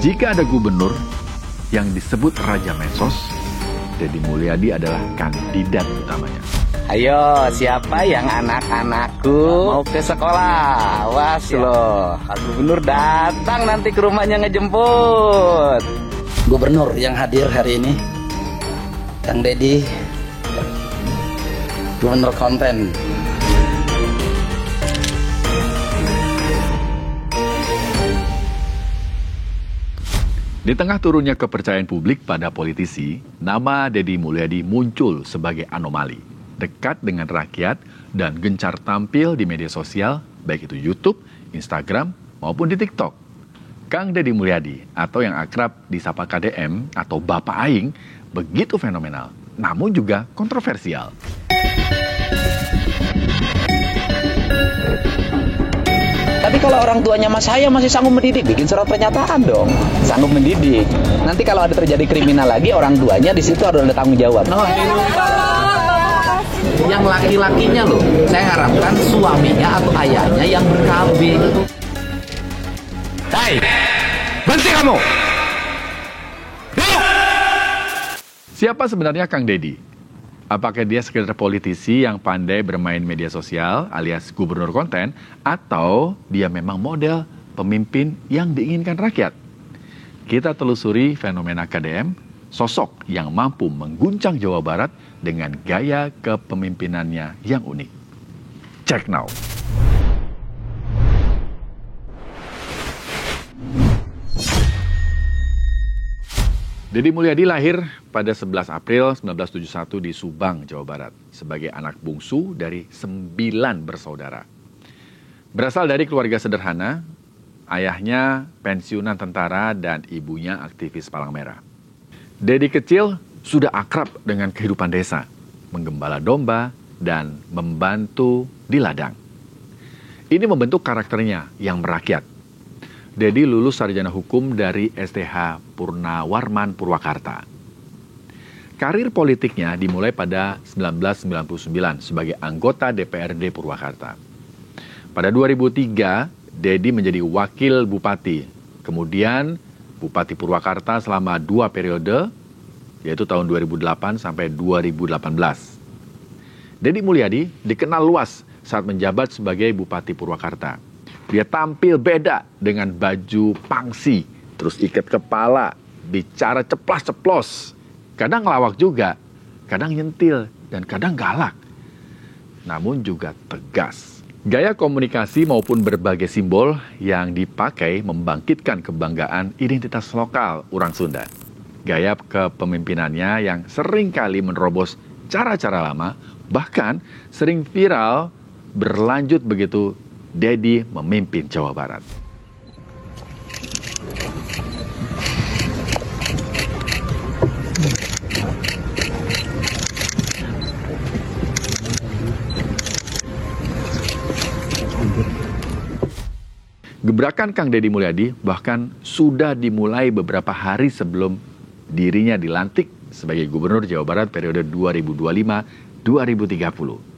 Jika ada gubernur yang disebut Raja Medsos, Deddy Mulyadi adalah kandidat utamanya. Ayo, siapa yang anak-anakku mau ke sekolah? Awas loh, Pak Gubernur datang nanti ke rumahnya ngejemput. Gubernur yang hadir hari ini, Kang Deddy, Gubernur Konten. Di tengah turunnya kepercayaan publik pada politisi, nama Deddy Mulyadi muncul sebagai anomali. Dekat dengan rakyat dan gencar tampil di media sosial, baik itu YouTube, Instagram, maupun di TikTok. Kang Deddy Mulyadi, atau yang akrab disapa KDM atau Bapak Aing, begitu fenomenal, namun juga kontroversial. Tapi kalau orang tuanya mas saya masih sanggup mendidik, bikin surat pernyataan dong. Sanggup mendidik. Nanti kalau ada terjadi kriminal lagi, orang tuanya di situ harus ada tanggung jawab. Yang laki-lakinya loh, saya harapkan suaminya atau ayahnya yang ber-KB. Hai, berhenti kamu! Siapa sebenarnya Kang Deddy? Apakah dia sekedar politisi yang pandai bermain media sosial alias gubernur konten, atau dia memang model pemimpin yang diinginkan rakyat? Kita telusuri fenomena KDM, sosok yang mampu mengguncang Jawa Barat dengan gaya kepemimpinannya yang unik. Check now. Deddy Mulyadi lahir pada 11 April 1971 di Subang, Jawa Barat, sebagai anak bungsu dari 9 bersaudara. Berasal dari keluarga sederhana, ayahnya pensiunan tentara dan ibunya aktivis Palang Merah. Deddy kecil sudah akrab dengan kehidupan desa, menggembala domba dan membantu di ladang. Ini membentuk karakternya yang merakyat. Deddy lulus sarjana hukum dari STH Purnawarman Purwakarta. Karir politiknya dimulai pada 1999 sebagai anggota DPRD Purwakarta. Pada 2003, Deddy menjadi wakil bupati, kemudian Bupati Purwakarta selama 2 periode, yaitu tahun 2008 sampai 2018. Deddy Mulyadi dikenal luas saat menjabat sebagai Bupati Purwakarta. Dia tampil beda dengan baju pangsi, terus ikat kepala, bicara ceplas-ceplos. Kadang ngelawak juga, kadang nyentil, dan kadang galak. Namun juga tegas. Gaya komunikasi maupun berbagai simbol yang dipakai membangkitkan kebanggaan identitas lokal orang Sunda. Gaya kepemimpinannya yang seringkali menerobos cara-cara lama, bahkan sering viral berlanjut begitu Deddy memimpin Jawa Barat. Gebrakan Kang Deddy Mulyadi bahkan sudah dimulai beberapa hari sebelum dirinya dilantik sebagai Gubernur Jawa Barat periode 2025-2030.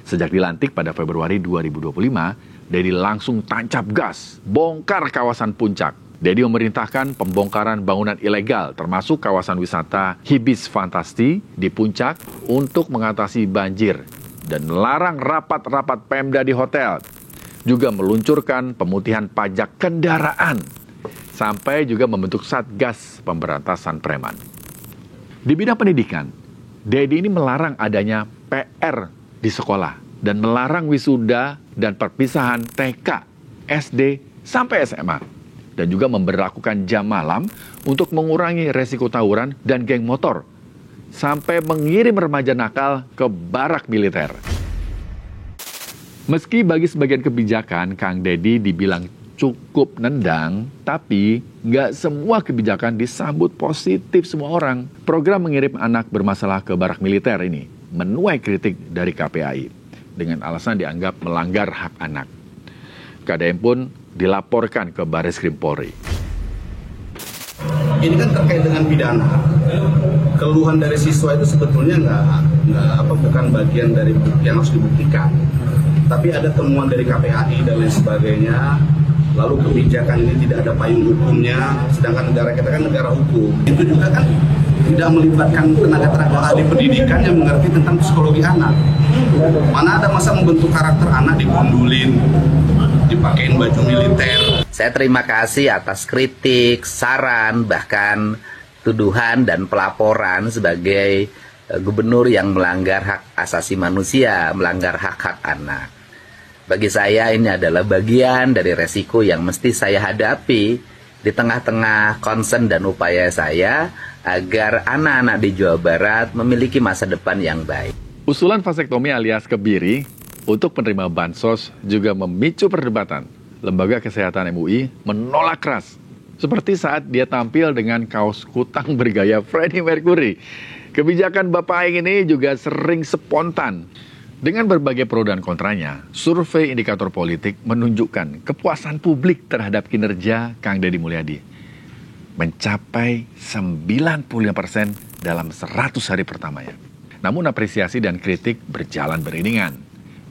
Sejak dilantik pada Februari 2025, Deddy langsung tancap gas, bongkar kawasan puncak. Deddy memerintahkan pembongkaran bangunan ilegal, termasuk kawasan wisata Hibis Fantasti di puncak untuk mengatasi banjir dan melarang rapat-rapat Pemda di hotel. Juga meluncurkan pemutihan pajak kendaraan, sampai juga membentuk Satgas Pemberantasan Preman. Di bidang pendidikan, Deddy ini melarang adanya PR di sekolah dan melarang wisuda dan perpisahan TK, SD, sampai SMA. Dan juga memberlakukan jam malam untuk mengurangi resiko tawuran dan geng motor, sampai mengirim remaja nakal ke barak militer. Meski bagi sebagian kebijakan Kang Deddy dibilang cukup nendang, tapi nggak semua kebijakan disambut positif semua orang. Program mengirim anak bermasalah ke barak militer ini menuai kritik dari KPAI dengan alasan dianggap melanggar hak anak. KDM pun dilaporkan ke Bareskrim Polri. Ini kan terkait dengan pidana. Keluhan dari siswa itu sebetulnya bukan bagian dari yang harus dibuktikan. Tapi ada temuan dari KPAI dan lain sebagainya lalu kebijakan ini tidak ada payung hukumnya, sedangkan negara kita kan negara hukum. Itu juga kan tidak melibatkan tenaga ahli pendidikan yang mengerti tentang psikologi anak. Mana ada masa membentuk karakter anak digundulin, dipakein baju militer. Saya terima kasih atas kritik, saran, bahkan tuduhan dan pelaporan sebagai gubernur yang melanggar hak asasi manusia, melanggar hak-hak anak. Bagi saya ini adalah bagian dari resiko yang mesti saya hadapi di tengah-tengah concern dan upaya saya agar anak-anak di Jawa Barat memiliki masa depan yang baik. Usulan vasektomi alias kebiri untuk penerima bansos juga memicu perdebatan. Lembaga Kesehatan MUI menolak keras, seperti saat dia tampil dengan kaos kutang bergaya Freddie Mercury. Kebijakan Bapak Aing ini juga sering spontan. Dengan berbagai pro dan kontranya, survei indikator politik menunjukkan kepuasan publik terhadap kinerja Kang Deddy Mulyadi mencapai 95% dalam 100 hari pertamanya. Namun apresiasi dan kritik berjalan beriringan.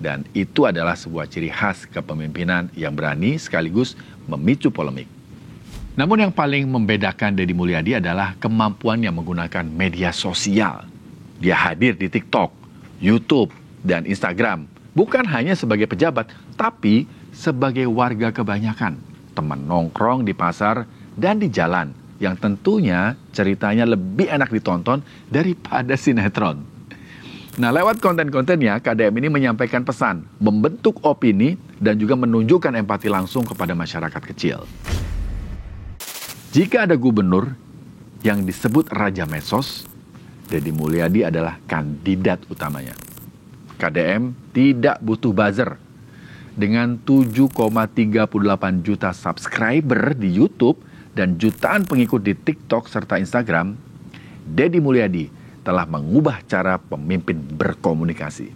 Dan itu adalah sebuah ciri khas kepemimpinan yang berani sekaligus memicu polemik. Namun yang paling membedakan Deddy Mulyadi adalah kemampuannya menggunakan media sosial. Dia hadir di TikTok, YouTube, dan Instagram. Bukan hanya sebagai pejabat, tapi sebagai warga kebanyakan. Teman nongkrong di pasar dan di jalan. Yang tentunya ceritanya lebih enak ditonton daripada sinetron. Nah, lewat konten-kontennya, KDM ini menyampaikan pesan, membentuk opini, dan juga menunjukkan empati langsung kepada masyarakat kecil. Jika ada gubernur yang disebut Raja Medsos, Deddy Mulyadi adalah kandidat utamanya. KDM tidak butuh buzzer. Dengan 7,38 juta subscriber di YouTube dan jutaan pengikut di TikTok serta Instagram, Deddy Mulyadi telah mengubah cara pemimpin berkomunikasi.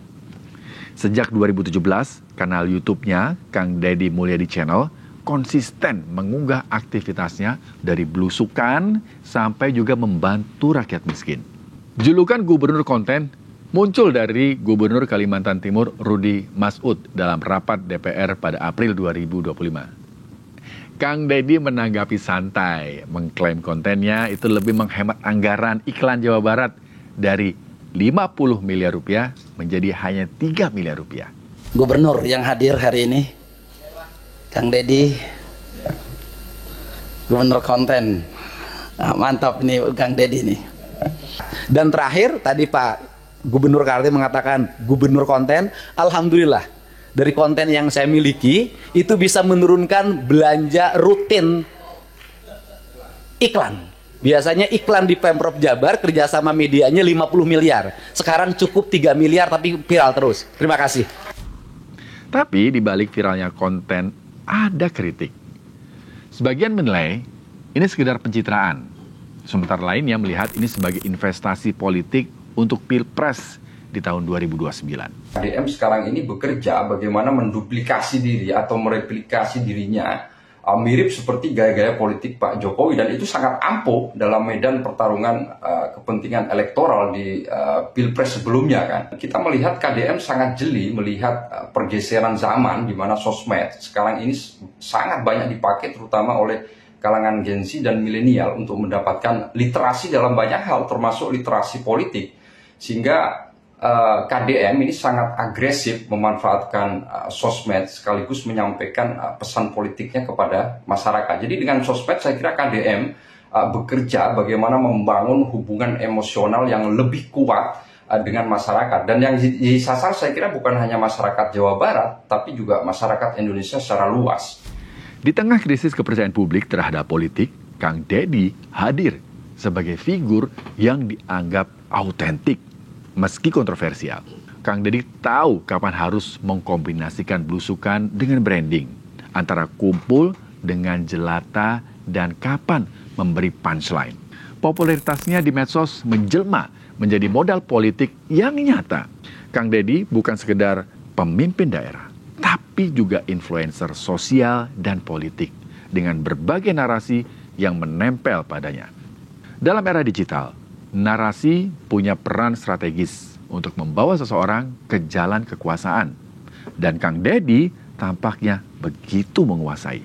Sejak 2017, kanal YouTube-nya Kang Deddy Mulyadi Channel konsisten mengunggah aktivitasnya dari belusukan sampai juga membantu rakyat miskin. Julukan gubernur konten muncul dari Gubernur Kalimantan Timur Rudy Masud dalam rapat DPR pada April 2025. Kang Deddy menanggapi santai, mengklaim kontennya itu lebih menghemat anggaran iklan Jawa Barat dari 50 miliar rupiah menjadi hanya 3 miliar rupiah. Gubernur yang hadir hari ini, Kang Deddy, gubernur konten. Nah, mantap nih Kang Deddy nih. Dan terakhir tadi Pak Gubernur Kaltim mengatakan gubernur konten. Alhamdulillah dari konten yang saya miliki itu bisa menurunkan belanja rutin iklan. Biasanya iklan di Pemprov Jabar kerjasama medianya 50 miliar. Sekarang cukup 3 miliar tapi viral terus. Terima kasih. Tapi di balik viralnya konten ada kritik. Sebagian menilai ini sekedar pencitraan. Sementara lainnya melihat ini sebagai investasi politik untuk Pilpres di tahun 2029. KDM sekarang ini bekerja bagaimana menduplikasi diri atau mereplikasi dirinya mirip seperti gaya-gaya politik Pak Jokowi, dan itu sangat ampuh dalam medan pertarungan kepentingan elektoral di Pilpres sebelumnya kan. Kita melihat KDM sangat jeli melihat pergeseran zaman di mana sosmed sekarang ini sangat banyak dipakai terutama oleh kalangan Gen Z dan milenial untuk mendapatkan literasi dalam banyak hal termasuk literasi politik, sehingga KDM ini sangat agresif memanfaatkan sosmed sekaligus menyampaikan pesan politiknya kepada masyarakat. Jadi dengan sosmed saya kira KDM bekerja bagaimana membangun hubungan emosional yang lebih kuat dengan masyarakat. Dan yang disasar saya kira bukan hanya masyarakat Jawa Barat, tapi juga masyarakat Indonesia secara luas. Di tengah krisis kepercayaan publik terhadap politik, Kang Deddy hadir sebagai figur yang dianggap autentik. Meski kontroversial, Kang Deddy tahu kapan harus mengkombinasikan belusukan dengan branding, antara kumpul dengan jelata dan kapan memberi punchline. Popularitasnya di medsos menjelma menjadi modal politik yang nyata. Kang Deddy bukan sekedar pemimpin daerah, tapi juga influencer sosial dan politik dengan berbagai narasi yang menempel padanya. Dalam era digital, narasi punya peran strategis untuk membawa seseorang ke jalan kekuasaan. Dan Kang Deddy tampaknya begitu menguasai.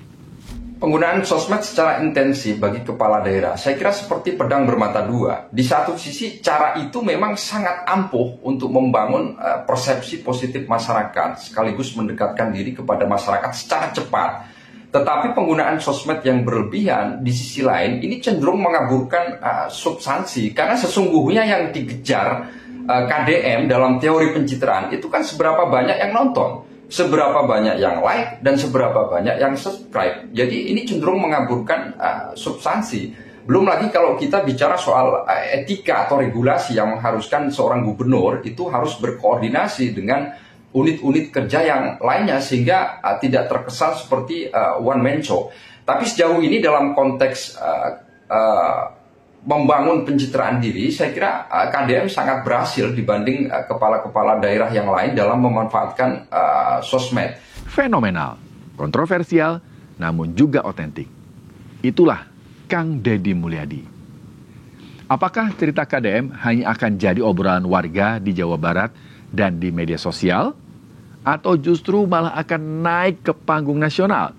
Penggunaan sosmed secara intensif bagi kepala daerah, saya kira seperti pedang bermata dua. Di satu sisi, cara itu memang sangat ampuh untuk membangun persepsi positif masyarakat, sekaligus mendekatkan diri kepada masyarakat secara cepat. Tetapi penggunaan sosmed yang berlebihan, di sisi lain, ini cenderung mengaburkan substansi. Karena sesungguhnya yang dikejar KDM dalam teori pencitraan itu kan seberapa banyak yang nonton, seberapa banyak yang like, dan seberapa banyak yang subscribe. Jadi ini cenderung mengaburkan substansi. Belum lagi kalau kita bicara soal etika atau regulasi yang mengharuskan seorang gubernur itu harus berkoordinasi dengan unit-unit kerja yang lainnya sehingga tidak terkesan seperti one man show. Tapi sejauh ini dalam konteks membangun pencitraan diri, saya kira KDM sangat berhasil dibanding kepala-kepala daerah yang lain dalam memanfaatkan sosmed. Fenomenal, kontroversial, namun juga otentik. Itulah Kang Deddy Mulyadi. Apakah cerita KDM hanya akan jadi obrolan warga di Jawa Barat dan di media sosial? Atau justru malah akan naik ke panggung nasional?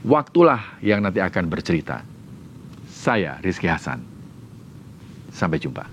Waktulah yang nanti akan bercerita. Saya Rizky Hasan. Sampai jumpa.